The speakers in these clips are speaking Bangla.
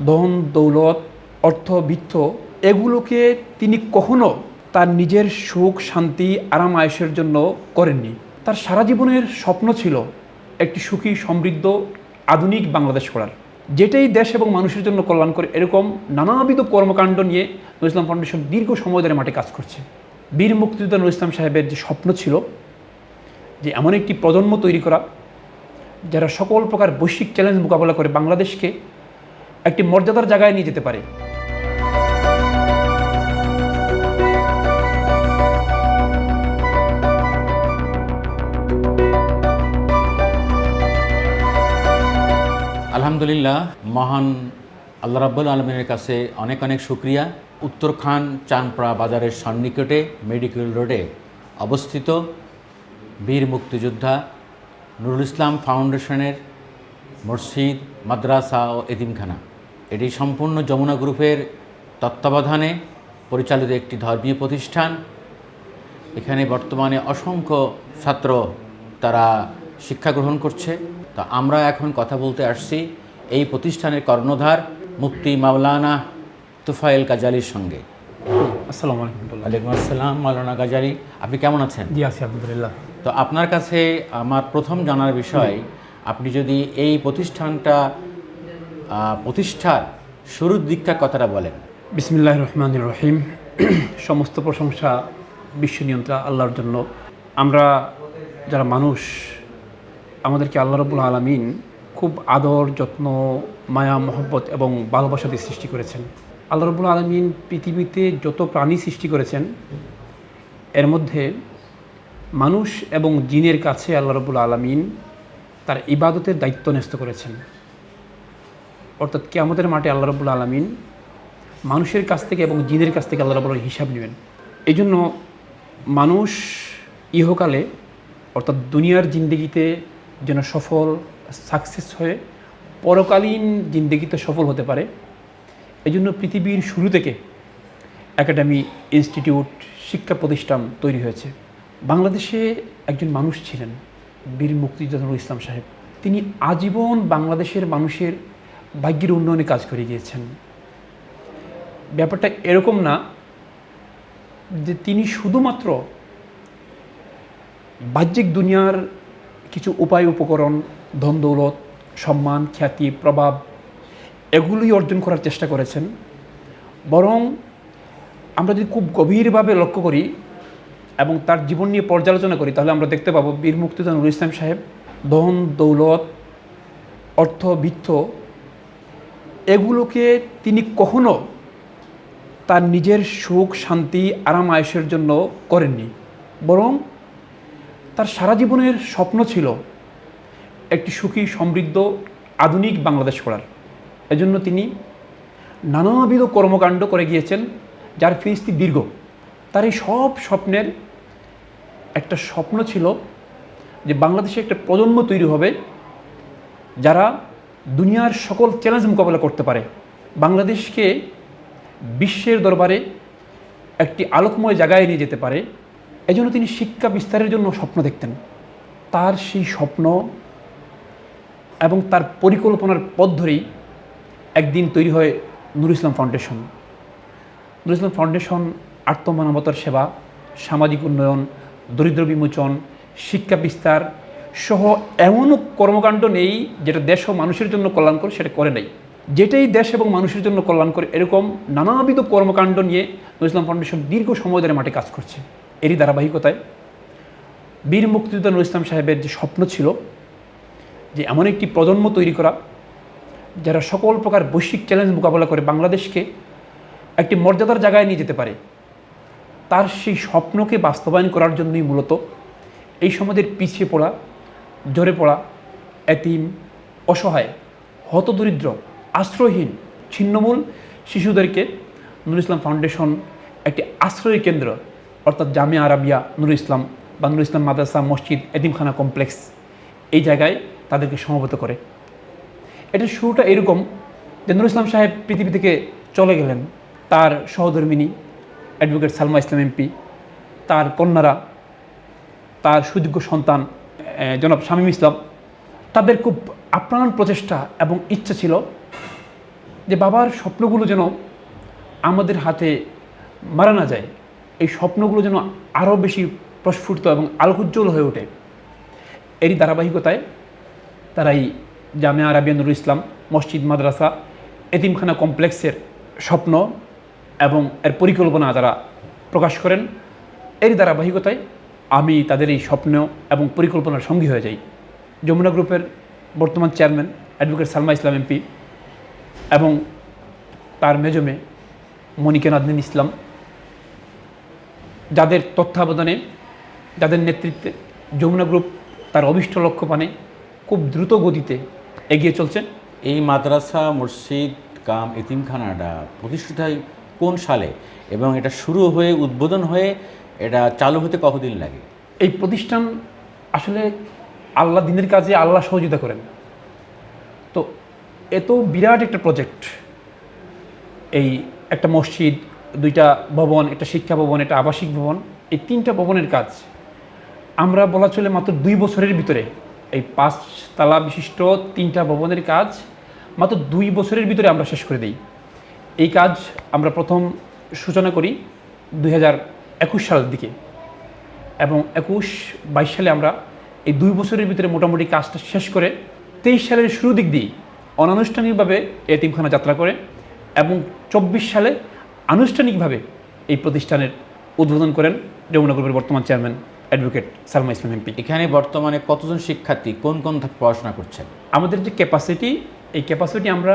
ধন দৌলত অর্থ বিত্ত এগুলোকে তিনি কখনো তার নিজের সুখ শান্তি আরাম আয়েশের জন্য করেননি। তার সারা জীবনের স্বপ্ন ছিল একটি সুখী সমৃদ্ধ আধুনিক বাংলাদেশ গড়ার, যেটাই দেশ এবং মানুষের জন্য কল্যাণ করে। এরকম নানাবিধ কর্মকাণ্ড নিয়ে নুরুল ইসলাম ফাউন্ডেশন দীর্ঘ সময় ধরে মাঠে কাজ করছে। বীর মুক্তিযোদ্ধা নুরুল ইসলাম সাহেবের যে স্বপ্ন ছিল যে এমন একটি প্রজন্ম তৈরি করা যারা সকল প্রকার বৈশ্বিক চ্যালেঞ্জ মোকাবেলা করে বাংলাদেশকে একটি মর্যাদার জায়গায় নিয়ে যেতে পারে। আলহামদুলিল্লাহ, মহান আল্লাহ রাব্বুল আলমিনের কাছে অনেক অনেক শুকরিয়া। উত্তরখান চানপাড়া বাজারের সন্নিকটে মেডিকেল রোডে অবস্থিত বীর মুক্তিযোদ্ধা নুরুল ইসলাম ফাউন্ডেশনের মসজিদ, মাদ্রাসা ও এতিমখানা, এটি সম্পূর্ণ যমুনা গ্রুপের তত্ত্বাবধানে পরিচালিত একটি ধর্মীয় প্রতিষ্ঠান। এখানে বর্তমানে অসংখ্য ছাত্র তারা শিক্ষা গ্রহণ করছে। তো আমরা এখন কথা বলতে আসছি এই প্রতিষ্ঠানের কর্ণধার মুফতি মাওলানা তুফাইল কাজালির সঙ্গে। আসসালামু আলাইকুম। ওয়ালাইকুম আসসালাম। মাওলানা কাজালি, আপনি কেমন আছেন? জি আছি আলহামদুলিল্লাহ। তো আপনার কাছে আমার প্রথম জানার বিষয়, আপনি যদি এই প্রতিষ্ঠানটা প্রতিষ্ঠার শুরুর দিককার কথাটা বলেন। বিসমিল্লাহির রহমানির রহিম। সমস্ত প্রশংসা বিশ্বনিয়ন্ত্রণ আল্লাহর জন্য। আমরা যারা মানুষ, আমাদেরকে আল্লাহ রাব্বুল আলামিন খুব আদর যত্ন মায়া মহব্বত এবং ভালোবাসা দিয়ে সৃষ্টি করেছেন। আল্লাহ রাব্বুল আলামিন পৃথিবীতে যত প্রাণী সৃষ্টি করেছেন এর মধ্যে মানুষ এবং জিনের কাছে আল্লাহ রাব্বুল আলামিন তার ইবাদতের দায়িত্ব ন্যস্ত করেছেন। অর্থাৎ কিয়ামতের মাঠে আল্লাহ রাব্বুল আলামিন মানুষের কাছ থেকে এবং জিনের কাছ থেকে আল্লাহ রাব্বুল আলামিন হিসাব নেবেন। এই জন্য মানুষ ইহকালে অর্থাৎ দুনিয়ার জিন্দেগিতে যেন সফল সাকসেস হয়ে পরকালীন জিন্দেগিতে সফল হতে পারে, এই জন্য পৃথিবীর শুরু থেকে একাডেমি, ইনস্টিটিউট, শিক্ষা প্রতিষ্ঠান তৈরি হয়েছে। বাংলাদেশে একজন মানুষ ছিলেন বীর মুক্তিযোদ্ধা নুরুল ইসলাম সাহেব। তিনি আজীবন বাংলাদেশের মানুষের ভাগ্যের উন্নয়নে কাজ করে গিয়েছেন। ব্যাপারটা এরকম না যে তিনি শুধুমাত্র বাহ্যিক দুনিয়ার কিছু উপায় উপকরণ, ধন দৌলত, সম্মান, খ্যাতি, প্রভাব এগুলোই অর্জন করার চেষ্টা করেছেন। বরং আমরা যদি খুব গভীরভাবে লক্ষ্য করি এবং তার জীবন নিয়ে পর্যালোচনা করি তাহলে আমরা দেখতে পাবো বীর মুক্তিযোদ্ধা নুরুল ইসলাম সাহেব ধন দৌলত অর্থ বিত্ত এগুলোকে তিনি কখনো তার নিজের সুখ শান্তি আরাম আয়েশের জন্য করেননি, বরং তার সারা জীবনের স্বপ্ন ছিল একটি সুখী সমৃদ্ধ আধুনিক বাংলাদেশ গড়ার। এজন্য তিনি নানাবিধ কর্মকাণ্ড করে গিয়েছেন যার ফিরিস্তি দীর্ঘ। তার এই সব স্বপ্নের একটা স্বপ্ন ছিল যে বাংলাদেশে একটা প্রজন্ম তৈরি হবে যারা দুনিয়ার সকল চ্যালেঞ্জ মোকাবেলা করতে পারে, বাংলাদেশকে বিশ্বের দরবারে একটি আলোকময় জায়গায় নিয়ে যেতে পারে। এজন্য তিনি শিক্ষা বিস্তারের জন্য স্বপ্ন দেখতেন। তার সেই স্বপ্ন এবং তার পরিকল্পনার পথ ধরেই একদিন তৈরি হয় নুরুল ইসলাম ফাউন্ডেশন। নুরুল ইসলাম ফাউন্ডেশন আত্মমানবতার সেবা, সামাজিক উন্নয়ন, দরিদ্র বিমোচন, শিক্ষা বিস্তার সহ এমন কর্মকাণ্ড নেই যেটা দেশ ও মানুষের জন্য কল্যাণকর সেটা করে নাই। যেটাই দেশ এবং মানুষের জন্য কল্যাণ করে এরকম নানাবিধ কর্মকাণ্ড নিয়ে নুরুল ইসলাম ফাউন্ডেশন দীর্ঘ সময় ধরে মাঠে কাজ করছে। এরই ধারাবাহিকতায় বীর মুক্তিযোদ্ধা নুরুল ইসলাম সাহেবের যে স্বপ্ন ছিল যে এমন একটি প্রজন্ম তৈরি করা যারা সকল প্রকার বৈশ্বিক চ্যালেঞ্জ মোকাবেলা করে বাংলাদেশকে একটি মর্যাদার জায়গায় নিয়ে যেতে পারে, তার সেই স্বপ্নকে বাস্তবায়ন করার জন্যই মূলত এই সমাজের পিছিয়ে পড়া, ঝরে পড়া, এতিম, অসহায়, হতদরিদ্র, আশ্রয়হীন, ছিন্নমূল শিশুদেরকে নুরুল ইসলাম ফাউন্ডেশন একটি আশ্রয় কেন্দ্র অর্থাৎ জামিয়া আরাবিয়া নুরুল ইসলাম বা নুরুল ইসলাম মাদ্রাসা, মসজিদ, এতিমখানা কমপ্লেক্স এই জায়গায় তাদেরকে সমবেত করে। এটার শুরুটা এরকম যে নুরুল ইসলাম সাহেব পৃথিবী থেকে চলে গেলেন। তার সহধর্মিনী অ্যাডভোকেট সালমা ইসলাম এমপি, তার কন্যারা, তার সুযোগ্য সন্তান জনাব শামীম ইসলাম, তাদের খুব আপ্রাণ প্রচেষ্টা এবং ইচ্ছা ছিল যে বাবার স্বপ্নগুলো যেন আমাদের হাতে মারা না যায়, এই স্বপ্নগুলো যেন আরও বেশি প্রস্ফুটিত এবং আলোকোজ্জ্বল হয়ে ওঠে। এরই ধারাবাহিকতায় তারা এই জামিয়া আরাবিয়া নুরুল ইসলাম মসজিদ মাদ্রাসা এতিমখানা কমপ্লেক্সের স্বপ্ন এবং এর পরিকল্পনা তারা প্রকাশ করেন। এরই ধারাবাহিকতায় আমি তাদের এই স্বপ্ন এবং পরিকল্পনার সঙ্গী হয়ে যাই। যমুনা গ্রুপের বর্তমান চেয়ারম্যান অ্যাডভোকেট সালমা ইসলাম এমপি এবং তার মেজমে মনিকা নাজনীন ইসলাম, যাদের তত্ত্বাবধানে, যাদের নেতৃত্বে যমুনা গ্রুপ তার অভীষ্ট লক্ষ্য পানে খুব দ্রুত গতিতে এগিয়ে চলছে। এই মাদ্রাসা মসজিদ কাম এতিমখানাটা প্রতিষ্ঠিত হয় কোন সালে এবং এটা শুরু হয়ে উদ্বোধন হয়ে এটা চালু হতে কতদিন লাগে? এই প্রতিষ্ঠান আসলে আল্লাহ দিনের কাজে আল্লাহ সহযোগিতা করেন। তো এত বিরাট একটা প্রজেক্ট, এই একটা মসজিদ, দুইটা ভবন, একটা শিক্ষা ভবন, একটা আবাসিক ভবন, এই 3টা ভবনের কাজ আমরা বলা চলে মাত্র 2 বছরের ভিতরে, এই 5 তলা বিশিষ্ট 3টা ভবনের কাজ মাত্র 2 বছরের ভিতরে আমরা শেষ করে দিই। এই কাজ আমরা প্রথম সূচনা করি 2021 সালের দিকে এবং 21-22 সালে আমরা এই 2 বছরের ভিতরে মোটামুটি কাজটা শেষ করে 23 সালের শুরু দিক দিয়ে অনানুষ্ঠানিকভাবে এতিমখানা যাত্রা করে এবং 24 সালে আনুষ্ঠানিকভাবে এই প্রতিষ্ঠানের উদ্বোধন করেন যমুনা গ্রুপের বর্তমান চেয়ারম্যান অ্যাডভোকেট সালমা ইসলাম এমপি। এখানে বর্তমানে কতজন শিক্ষার্থী কোন কোন ধাপে পড়াশোনা করছেন? আমাদের যে ক্যাপাসিটি, এই ক্যাপাসিটি আমরা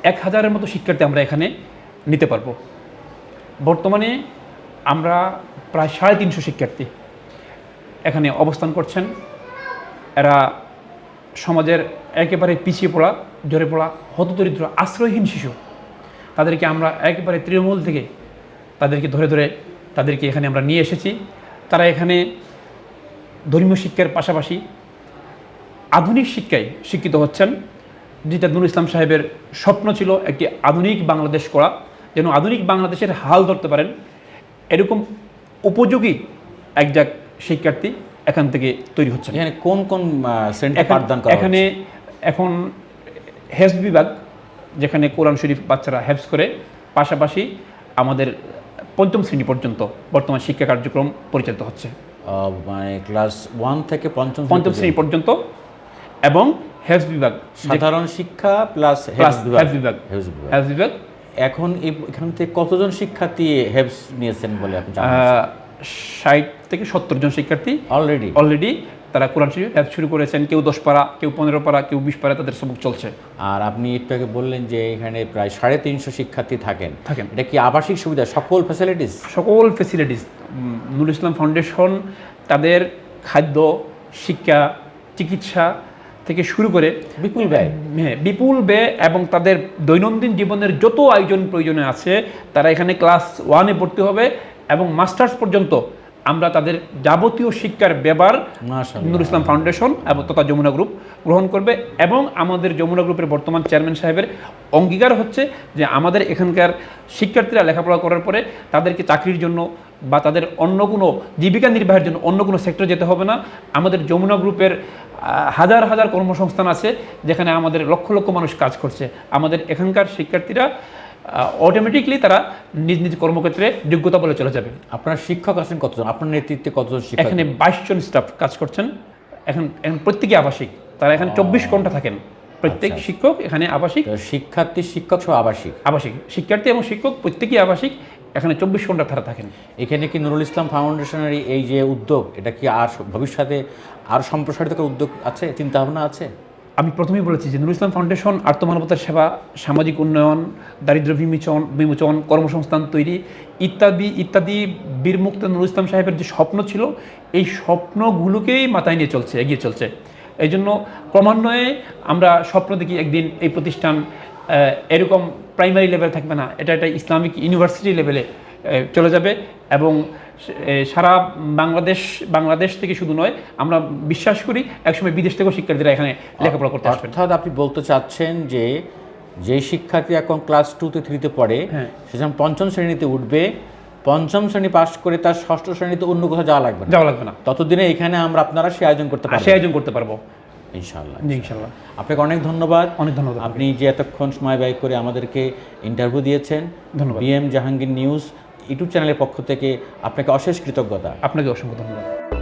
1000-এর মতো শিক্ষার্থী আমরা এখানে নিতে পারবো। বর্তমানে আমরা প্রায় 350 শিক্ষার্থী এখানে অবস্থান করছেন। এরা সমাজের একেবারে পিছিয়ে পড়া, ঝরে পড়া, হতদরিদ্র, আশ্রয়হীন শিশু। তাদেরকে আমরা একেবারে তৃণমূল থেকে তাদেরকে ধরে ধরে তাদেরকে এখানে আমরা নিয়ে এসেছি। তারা এখানে ধর্মীয় শিক্ষার পাশাপাশি আধুনিক শিক্ষায় শিক্ষিত হচ্ছেন, যেটা নুরুল ইসলাম সাহেবের স্বপ্ন ছিল একটি আধুনিক বাংলাদেশ করা, যেন আধুনিক বাংলাদেশের হাল ধরতে পারেন এরকম উপযোগী একজন শিক্ষার্থী এখান থেকে তৈরি হচ্ছে। এখানে কোন কোন শ্রেণীতে পাঠদান করা এখানে এখন হেফজ বিভাগ, যেখানে কোরআন শরীফ বাচ্চারা হেফজ করে, পাশাপাশি আমাদের 5ম শ্রেণী পর্যন্ত বর্তমান শিক্ষা কার্যক্রম পরিচালিত হচ্ছে। মানে ক্লাস 1 থেকে 5ম শ্রেণী পর্যন্ত এবং হেফজ বিভাগ, সাধারণ শিক্ষা প্লাস হেফজ বিভাগ। এখন এখান থেকে কতজন শিক্ষার্থী হেফজ নিয়েছেন বলে আপনি জানেন? 60 থেকে 70 জন শিক্ষার্থী অলরেডি তারা কোরআন শরীফ হেফজ শুরু করেছেন। কেউ 10 পারা, কেউ 15 পারা, কেউ 20 পারা, তাদের সবক চলছে। আর আপনি একটু আগে বললেন যে এখানে প্রায় 350 শিক্ষার্থী থাকেন। এটা কি আবাসিক সুবিধা, সকল ফ্যাসিলিটিস? নুরুল ইসলাম ফাউন্ডেশন তাদের খাদ্য, শিক্ষা, চিকিৎসা থেকে শুরু করে বিপুল ব্যয় এবং তাদের দৈনন্দিন জীবনের যত আয়োজন প্রয়োজনে আছে, তারা এখানে ক্লাস 1-এ ভর্তি হবে এবং মাস্টার্স পর্যন্ত আমরা তাদের যাবতীয় শিক্ষার ব্যবহার নুরুল ইসলাম ফাউন্ডেশন এবং তথা যমুনা গ্রুপ গ্রহণ করবে। এবং আমাদের যমুনা গ্রুপের বর্তমান চেয়ারম্যান সাহেবের অঙ্গীকার হচ্ছে যে আমাদের এখানকার শিক্ষার্থীরা লেখাপড়া করার পরে তাদেরকে চাকরির জন্য বা তাদের অন্য কোনো জীবিকা নির্বাহের জন্য অন্য কোনো সেক্টরে যেতে হবে না। আমাদের যমুনা গ্রুপের হাজার হাজার কর্মসংস্থান আছে, যেখানে আমাদের লক্ষ লক্ষ মানুষ কাজ করছে। আমাদের এখানকার শিক্ষার্থীরা অটোমেটিকলি তারা নিজ নিজ কর্মক্ষেত্রে যোগ্যতা বলে চলে যাবে। আপনার শিক্ষক আছেন কতজন? আপনার নেতৃত্বে কতজন শিক্ষক? এখানে 22 জন স্টাফ কাজ করছেন। এখন প্রত্যেকে আবাসিক, তারা এখানে 24 ঘন্টা থাকেন। প্রত্যেক শিক্ষক এখানে আবাসিক, শিক্ষক সহ আবাসিক শিক্ষার্থী এবং শিক্ষক প্রত্যেকেই আবাসিক, এখানে 24 ঘন্টা তারা থাকেন। এখানে কি নুরুল ইসলাম ফাউন্ডেশনের এই যে উদ্যোগ, এটা কি আর ভবিষ্যতে আর সম্প্রসারিত করার উদ্যোগ আছে, চিন্তা ভাবনা আছে? আমি প্রথমেই বলেছি যে নুরুল ইসলাম ফাউন্ডেশন আর্তমানবতার সেবা, সামাজিক উন্নয়ন, দারিদ্র্য বিমোচন, কর্মসংস্থান তৈরি ইত্যাদি ইত্যাদি বীর মুক্ত নুরুল ইসলাম সাহেবের যে স্বপ্ন ছিল, এই স্বপ্নগুলোকেই মাথায় নিয়ে এগিয়ে চলছে। এই জন্য ক্রমান্বয়ে আমরা স্বপ্ন দেখি একদিন এই প্রতিষ্ঠান এরকম প্রাইমারি লেভেল থাকবে না, এটা একটা ইসলামিক ইউনিভার্সিটি লেভেলে চলে যাবে এবং সারা বাংলাদেশ থেকে শুধু নয়, আমরা বিশ্বাস করি একসময় বিদেশ থেকেও শিক্ষার্থীরা এখানে লেখাপড়া করতে আসবেন। অর্থাৎ আপনি বলতে চাচ্ছেন যে শিক্ষার্থী এখন ক্লাস 2-তে 3-তে পড়ে, সে যখন 5ম শ্রেণীতে উঠবে, 5ম শ্রেণী পাস করে তার 6ষ্ঠ শ্রেণীতে অন্য কোথাও যাওয়া লাগবে না, ততদিনে এখানে আপনারা সে আয়োজন করতে পারবো। ইনশাআল্লাহ। জি ইনশাল্লাহ। আপনাকে অনেক ধন্যবাদ। অনেক ধন্যবাদ। আপনি যে এতক্ষণ সময় ব্যয় করে আমাদেরকে ইন্টারভিউ দিয়েছেন, ধন্যবাদ। বিএম জাহাঙ্গীর নিউজ ইউটিউব চ্যানেলের পক্ষ থেকে আপনাকে অশেষ কৃতজ্ঞতা। আপনাকে অসংখ্য ধন্যবাদ।